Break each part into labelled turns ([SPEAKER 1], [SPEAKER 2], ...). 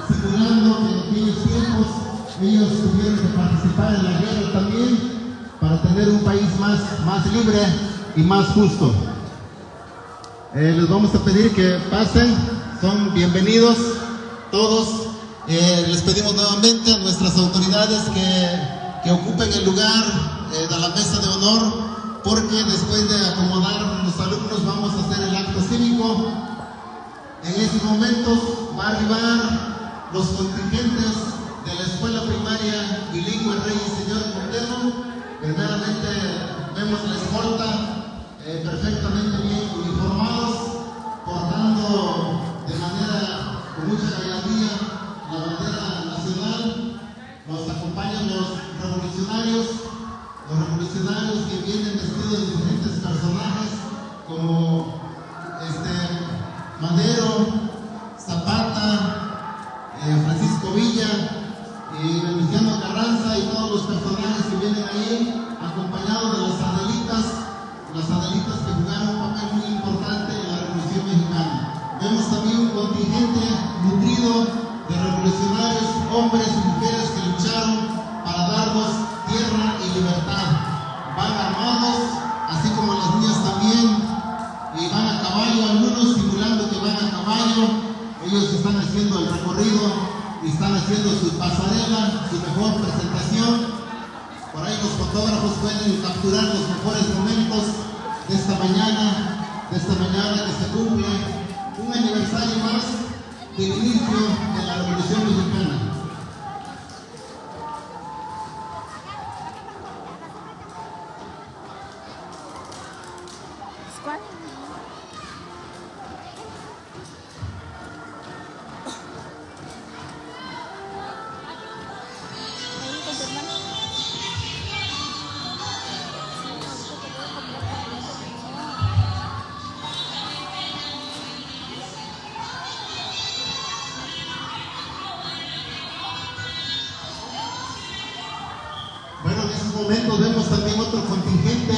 [SPEAKER 1] simulando que en aquellos tiempos ellos tuvieron que participar en la guerra también para tener un país más libre y más justo. Les vamos a pedir que pasen, son bienvenidos todos. Les pedimos nuevamente a nuestras autoridades que ocupen el lugar de la mesa de honor, porque después de acomodar a los alumnos vamos a hacer el acto cívico. En estos momentos va a arribar los contingentes de la escuela primaria bilingüe Reyes Señor Montero. Primeramente vemos la escolta perfectamente bien uniformados, portando de manera con mucha gallardía la bandera nacional. Nos acompañan los revolucionarios que vienen vestidos de diferentes personajes como Madero, Zapata, Francisco Villa y Venustiano Carranza, y todos los personajes que vienen ahí acompañados de las Adelitas que jugaron un papel muy importante en la Revolución Mexicana. Vemos también un contingente nutrido de revolucionarios, hombres y mujeres que lucharon para darnos tierra y libertad. Van armados, así como las niñas también, y van a caballo, algunos simulando que van a caballo. Ellos están haciendo el recorrido y están haciendo su pasarela, su mejor presentación. Por ahí los fotógrafos pueden capturar los mejores momentos de esta mañana que se cumple un aniversario más del inicio de la Revolución Mexicana.
[SPEAKER 2] ¿Cuál? Ahí con tu hermano.
[SPEAKER 1] Bueno, en estos momentos vemos también otro contingente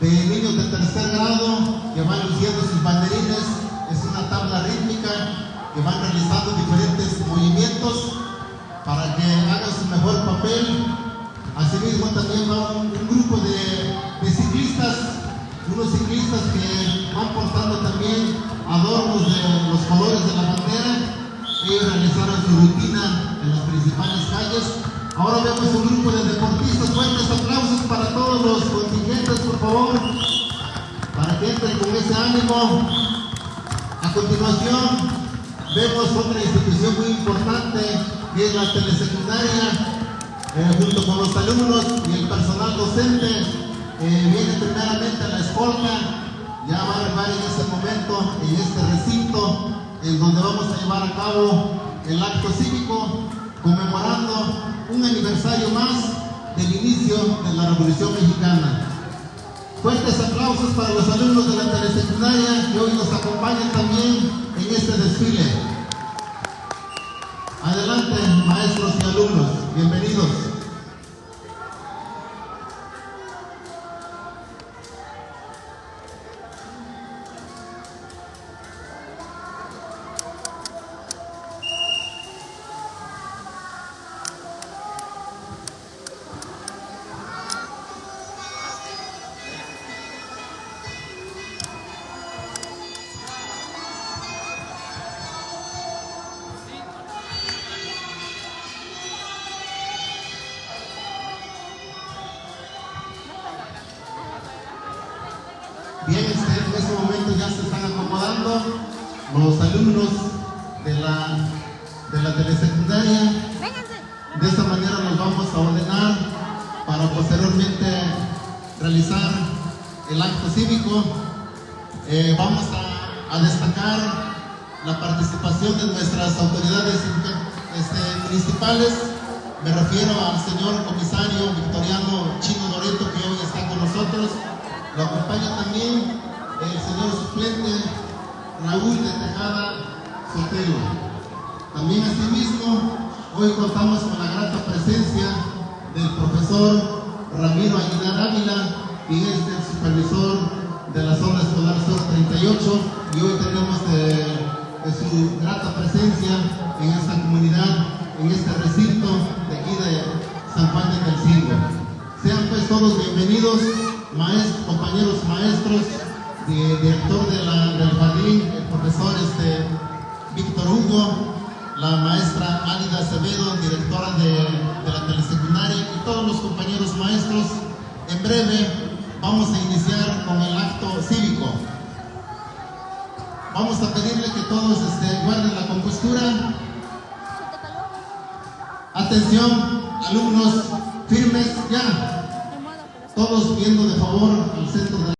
[SPEAKER 1] de niños de tercer grado que van luciendo sus banderines. Es una tabla rítmica que van realizando diferentes movimientos para que hagan su mejor papel. Asimismo también va un grupo de ciclistas, unos ciclistas que van portando también adornos de los colores de la bandera. Ellos realizaron su rutina en las principales calles. Ahora vemos un grupo de deportistas. Fuertes aplausos para todos los contingentes, por favor, para que entren con ese ánimo. A continuación, vemos otra institución muy importante, que es la telesecundaria, junto con los alumnos y el personal docente. Viene primeramente a la escolta. Ya va a arribar en ese momento, en este recinto, en donde vamos a llevar a cabo el acto cívico, conmemorando un aniversario más del inicio de la Revolución Mexicana. Fuertes aplausos para los alumnos de la telesecundaria que hoy nos acompañan también en este desfile. Adelante, maestros y alumnos, bienvenidos. Bien, en este momento ya se están acomodando los alumnos de la telesecundaria. De esta manera nos vamos a ordenar para posteriormente realizar el acto cívico. Vamos a destacar la participación de nuestras autoridades municipales. Me refiero al señor comisario Victoriano Chino Loreto, que hoy está con nosotros. Lo acompaña también el señor suplente Raúl de Tejada Sotelo. También asimismo, hoy contamos con la grata presencia del profesor Ramiro Aguilar Ávila, quien es el supervisor de la zona escolar Sur 38, y hoy tenemos su grata presencia en esta comunidad, en este recinto de aquí de San Juan de Calcingo. Sean pues todos bienvenidos, compañeros maestros, director del jardín, el profesor Víctor Hugo, la maestra Álida Acevedo, directora de la telesecundaria, y todos los compañeros maestros. En breve vamos a iniciar con el acto cívico. Vamos a pedirle que todos guarden la compostura. Atención, alumnos, firmes ya. Todos viendo de favor al centro de